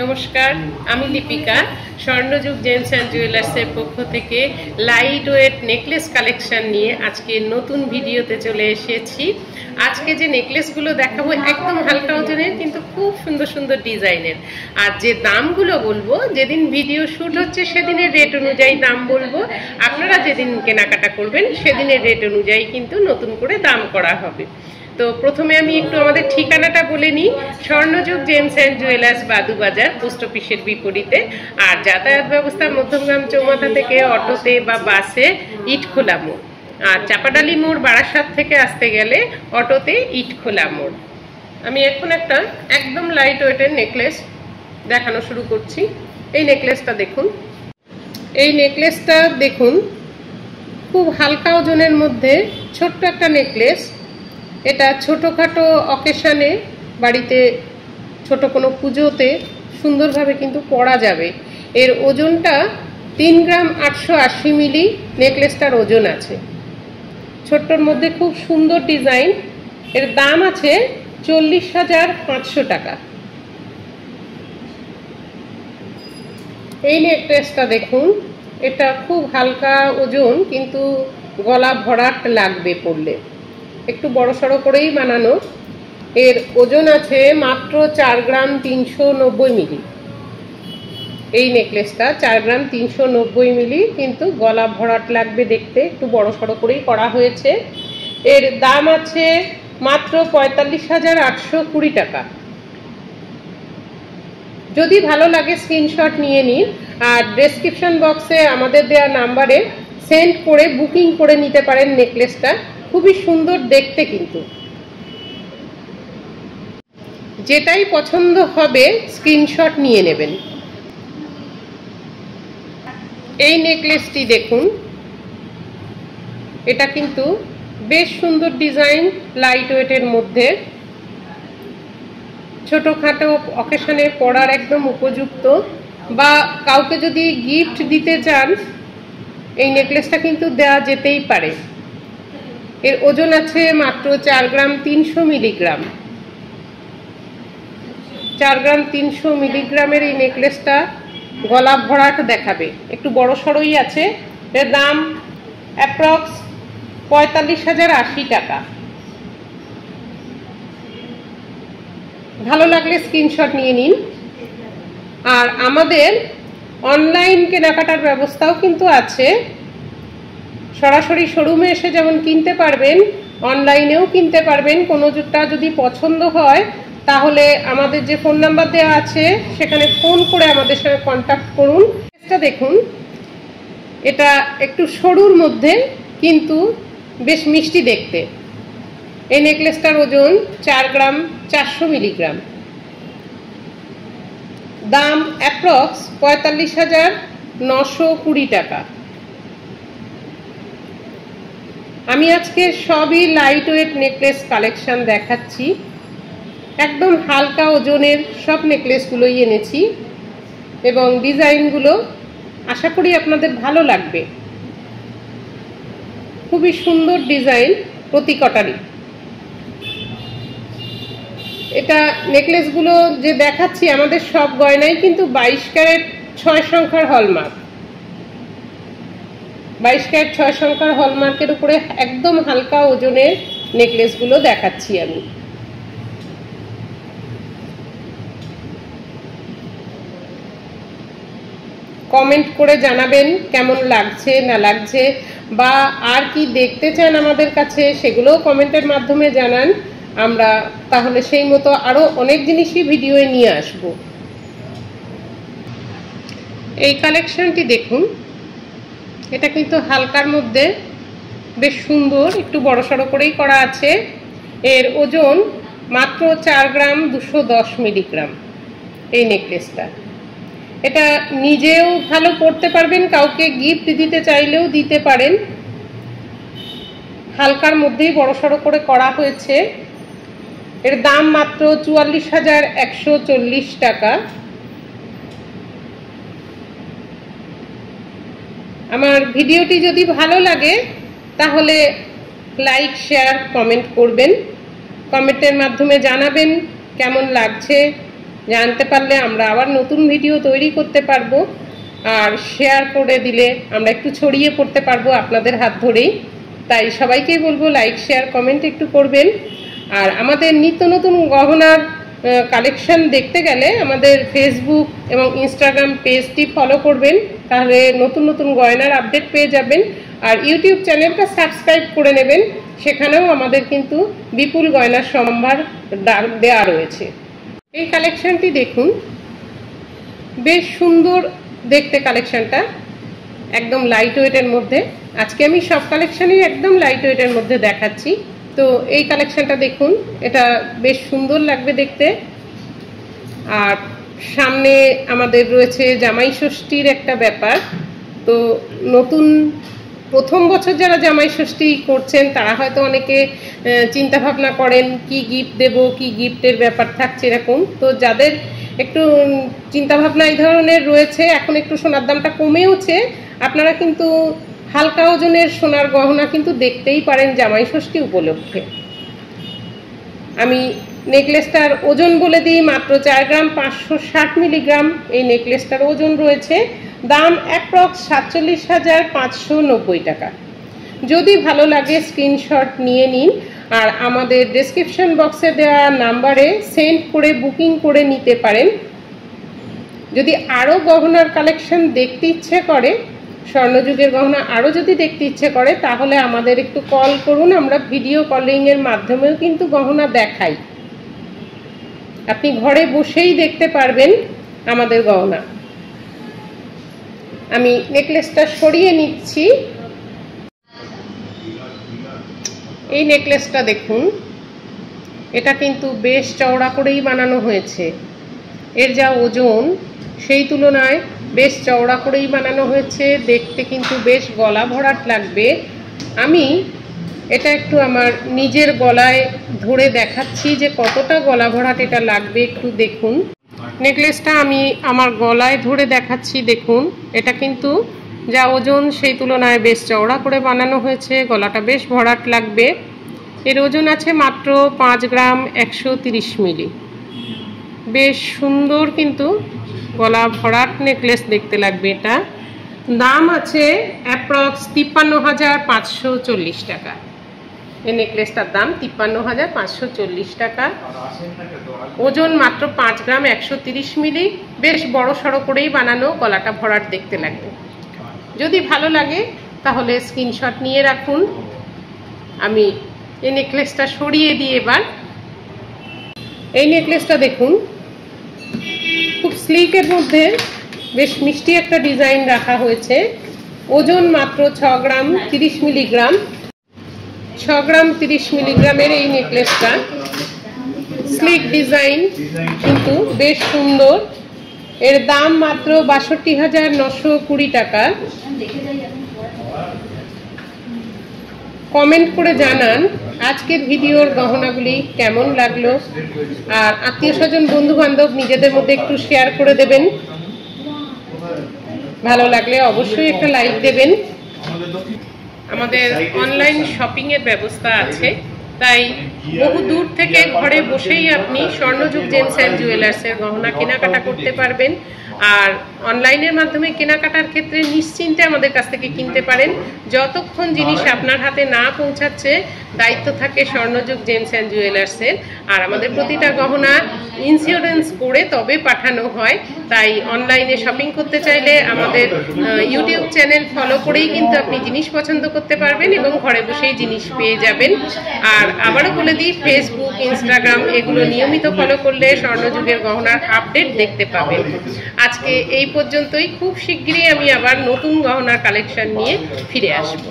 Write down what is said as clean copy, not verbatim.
নমস্কার, আমি Deepika. স্বর্ণযুগ James and জুয়েলার্সের পক্ষ থেকে লাইট ওয়েট নেকলেস কালেকশন নিয়ে আজকে নতুন ভিডিওতে চলে এসেছি। আজকে যে নেকলেসগুলো দেখাবো একদম হালকা ওজনের, কিন্তু খুব সুন্দর সুন্দর ডিজাইনের। আর যে দামগুলো বলবো, যেদিন ভিডিও শ্যুট হচ্ছে সেদিনের রেট অনুযায়ী দাম বলবো। আপনারা যেদিন কেনাকাটা করবেন সেদিনের রেট অনুযায়ী কিন্তু নতুন করে দাম করা হবে। তো প্রথমে আমি একটু আমাদের ঠিকানাটা বলে নিই। স্বর্ণযুগ James and jewellers, Badubazar, post অফিসের বিপরীতে। আর যাতায়াত ব্যবস্থা মধ্যমগ্রাম চৌমাথা থেকে অটোতে বা বাসে ইটখোলা মোড়, আর চাপাডালি মোড় বারাসাত থেকে আসতে গেলে অটোতে ইটখোলা মোড়। আমি এখন একটা একদম লাইট ওয়েটের নেকলেস দেখানো শুরু করছি। এই নেকলেসটা দেখুন, এই নেকলেসটা দেখুন, খুব হালকা ওজনের মধ্যে ছোট্ট একটা নেকলেস। এটা ছোটোখাটো অকেশানে, বাড়িতে ছোট কোনো পুজোতে সুন্দরভাবে কিন্তু পরা যাবে। এর ওজনটা 3 গ্রাম 880 মিলি নেকলেসটার ওজন আছে। ছোট্টর মধ্যে খুব সুন্দর ডিজাইন। এর দাম আছে 40,500 টাকা। এই নেকলেসটা দেখুন, এটা খুব হালকা ওজন, কিন্তু গলা ভরাট লাগবে পরলে। একটু বড় সড়ো করেই বানানো। এর ওজন আছে মাত্র 4 গ্রাম 390 মিলি। এই নেকলেসটা 4 গ্রাম 390 মিলি, কিন্তু গলা ভরাট লাগবে দেখতে, একটু বড় সড়ো করেই করা হয়েছে। এর দাম আছে মাত্র 45,820 টাকা। যদি ভালো লাগে স্ক্রিনশট নিয়ে নিন, আর ডেসক্রিপশন বক্সে আমাদের দেওয়া নাম্বারে সেন্ড করে বুকিং করে নিতে পারেন নেকলেসটা। খুবই সুন্দর দেখতে, কিন্তু যেটাই পছন্দ হবে স্ক্রিনশট নিয়ে নেবেন। এই নেকলেসটি দেখুন, এটা কিন্তু বেশ সুন্দর ডিজাইন, লাইট ওয়েটের মধ্যে, ছোটোখাটো অকেশনে পরার একদম উপযুক্ত। বা কাউকে যদি গিফট দিতে চান, এই নেকলেসটা কিন্তু দেওয়া যেতেই পারে। এর ওজন আছে মাত্র 4 গ্রাম 300 মিলিগ্রাম। 4 গ্রাম 300 মিলিগ্রামের এই নেকলেসটা গলা ভরাট দেখাবে, একটু বড় সড়োই আছে। এর দাম অ্যাপ্রক্স 45,080 টাকা। ভালো লাগলে স্ক্রিনশট নিয়ে নিন। আর আমাদের অনলাইন কেনাকাটার ব্যবস্থাও কিন্তু আছে। সরাসরি শোরুমে এসে যেমন কিনতে পারবেন, অনলাইনেও কিনতে পারবেন। কোনোটা যদি পছন্দ হয় তাহলে আমাদের যে ফোন নাম্বার দেওয়া আছে সেখানে ফোন করে আমাদের সঙ্গে কন্ট্যাক্ট করুন। এটা দেখুন, এটা একটু সরুর মধ্যে, কিন্তু বেশ মিষ্টি দেখতে। এই নেকলেসটার ওজন 4 গ্রাম 400 মিলিগ্রাম। দাম অ্যাপ্রক্স 45,920 টাকা। আমি আজকে সবই লাইট ওয়েট নেকলেস কালেকশন দেখাচ্ছি। একদম হালকা ওজনের সব নেকলেসগুলোই এনেছি, এবং ডিজাইনগুলো আশা করি আপনাদের ভালো লাগবে। খুবই সুন্দর ডিজাইন প্রতিকটারই। এটা নেকলেসগুলো যে দেখাচ্ছি, আমাদের সব গয়নাই কিন্তু 22 ক্যারেট 6 সংখ্যার হলমার্ক। 22 ক্যারেট 6 সংখ্যার হলমার্কের উপরে একদম হালকা ওজনের নেকলেসগুলো দেখাচ্ছি আমি। কমেন্ট করে জানাবেন কেমন লাগছে না লাগছে, বা আর কি দেখতে চান আমাদের কাছে, সেগুলোও কমেন্টের মাধ্যমে জানান। আমরা তাহলে সেই মতো আরো অনেক জিনিসই ভিডিওয়ে নিয়ে আসব। এই কালেকশনটি দেখুন, এটা কিন্তু হালকার মধ্যে বেশ সুন্দর, একটু বড় সড়ো করেই করা আছে। এর ওজন মাত্র 4 গ্রাম 210 মিলিগ্রাম। এই নেকলেসটা, এটা নিজেও ভালো পরতে পারবেন, কাউকে গিফট দিতে চাইলেও দিতে পারেন। হালকার মধ্যেই বড় সড়ো করে করা হয়েছে। এর দাম মাত্র 44,140 টাকা। আমার ভিডিওটি যদি ভালো লাগে তাহলে লাইক, শেয়ার, কমেন্ট করবেন। কমেন্টের মাধ্যমে জানাবেন কেমন লাগছে জানতে পারলে আমরা আবার নতুন ভিডিও তৈরি করতে পারবো, আর শেয়ার করে দিলে আমরা একটু ছড়িয়ে পড়তে পারবো আপনাদের হাত ধরেই। তাই সবাইকেই বলবো লাইক শেয়ার কমেন্ট একটু করবেন। আর আমাদের নিত্য নতুন গহনার কালেকশন দেখতে গেলে আমাদের ফেসবুক এবং ইনস্টাগ্রাম পেজটি ফলো করবেন, তাহলে নতুন নতুন গয়নার আপডেট পেয়ে যাবেন। আর ইউটিউব চ্যানেলটা সাবস্ক্রাইব করে নেবেন, সেখানেও আমাদের কিন্তু বিপুল গয়নার সম্ভার দেওয়া রয়েছে। এই কালেকশনটি দেখুন, বেশ সুন্দর দেখতে কালেকশনটা, একদম লাইট ওয়েটের মধ্যে। আজকে আমি সব কালেকশনই একদম লাইট ওয়েটের মধ্যে দেখাচ্ছি। তো এই কালেকশনটা দেখুন, এটা বেশ সুন্দর লাগবে দেখতে। আর সামনে আমাদের রয়েছে জামাই ষষ্ঠীর একটা ব্যাপার। তো নতুন প্রথম বছর যারা জামাই ষষ্ঠী করছেন তারা হয়তো অনেকে চিন্তা ভাবনা করেন কি গিফট দেব, কি গিফটের ব্যাপার থাকছে এরকম। তো যাদের একটু চিন্তা ভাবনা এই ধরনের রয়েছে, এখন একটু সোনার দামটা কমেওছে, আপনারা কিন্তু হালকা ওজনের সোনার গহনা কিন্তু দেখতেই পারেন জামাই ষষ্ঠী উপলক্ষে। আমি নেকলেসটার ওজন বলে দিই, মাত্র 4 গ্রাম 560 মিলিগ্রাম এই নেকলেসটার ওজন রয়েছে। দাম অ্যাপ্রক্স 47,590 টাকা। যদি ভালো লাগে স্ক্রিনশট নিয়ে নিন, আর আমাদের ডেসক্রিপশন বক্সে দেওয়া নাম্বারে সেন্ড করে বুকিং করে নিতে পারেন। যদি আরও গহনার কালেকশন দেখতে ইচ্ছে করে, স্বর্ণযুগের গহনা আরও যদি দেখতে ইচ্ছে করে, তাহলে আমাদের একটু কল করুন, আমরা ভিডিও কলিংয়ের মাধ্যমেও কিন্তু গহনা দেখাই। আপনি ঘরে বসেই দেখতে পারবেন আমাদের গহনা। আমি নেকলেসটা সরিয়ে নিচ্ছি। এই নেকলেসটা দেখুন, এটা কিন্তু বেশ চওড়া করেই বানানো হয়েছে। এর যা ওজন সেই তুলনায় বেশ চওড়া করেই বানানো হয়েছে, দেখতে কিন্তু বেশ গলা ভরাট লাগবে। আমি এটা একটু আমার নিজের গলায় ধরে দেখাচ্ছি যে কতটা গলা ভরাট এটা লাগবে, একটু দেখুন। নেকলেসটা আমি আমার গলায় ধরে দেখাচ্ছি, দেখুন এটা কিন্তু যা ওজন সেই তুলনায় বেশ চওড়া করে বানানো হয়েছে, গলাটা বেশ ভরাট লাগবে। এর ওজন আছে মাত্র 5 গ্রাম 130 মিলি। বেশ সুন্দর কিন্তু গলা ভরাট নেকলেস দেখতে লাগবে এটা। দাম আছে অ্যাপ্রক্স 53,540 টাকা। এই নেকলেসটার দাম 53,540 টাকা। ওজন মাত্র 5 গ্রাম 130 মিলি। বেশ বড় সড়ো করেই বানানো, গলাটা ভরাট দেখতে লাগবে। যদি ভালো লাগে তাহলে স্ক্রিনশট নিয়ে রাখুন। আমি এই নেকলেসটা সরিয়ে দিই এবার। এই নেকলেসটা দেখুন, খুব স্লিকের মধ্যে বেশ মিষ্টি একটা ডিজাইন রাখা হয়েছে। ওজন মাত্র 6 গ্রাম 30 মিলিগ্রাম। 6 গ্রাম 30 মিলিগ্রামের এই নেকলেসটা স্লিক ডিজাইন, কিন্তু বেশ সুন্দর। এর দাম মাত্র 62,920 টাকা। কমেন্ট করে জানান আজকের ভিডিওর গহনাগুলি কেমন লাগলো, আর আত্মীয় স্বজন বন্ধু বান্ধব নিজেদের মধ্যে একটু শেয়ার করে দেবেন। ভালো লাগলে অবশ্যই একটা লাইক দেবেন। আমাদের অনলাইন শপিং এর ব্যবস্থা আছে, তাই বহু দূর থেকে ঘরে বসেই আপনি স্বর্ণযুগ জেমস অ্যান্ড জুয়েলার্সের গহনা কেনাকাটা করতে পারবেন। আর অনলাইনের মাধ্যমে কেনাকাটার ক্ষেত্রে নিশ্চিন্তে আমাদের কাছ থেকে কিনতে পারেন। যতক্ষণ জিনিস আপনার হাতে না পৌঁছাচ্ছে দায়িত্ব থাকে স্বর্ণযুগ জেমস অ্যান্ড জুয়েলার্সের। আর আমাদের প্রতিটা গহনা ইন্স্যুরেন্স করে তবে পাঠানো হয়। তাই অনলাইনে শপিং করতে চাইলে আমাদের ইউটিউব চ্যানেল ফলো করেই কিন্তু আপনি জিনিস পছন্দ করতে পারবেন এবং ঘরে বসেই জিনিস পেয়ে যাবেন। আর আবারও বলে দিই, ফেসবুক, ইনস্টাগ্রাম এগুলো নিয়মিত ফলো করলে স্বর্ণযুগের গহনার আপডেট দেখতে পাবেন। আজকে এই পর্যন্তই। খুব শিগগিরই আমি আবার নতুন গহনার কালেকশন নিয়ে ফিরে আসবো।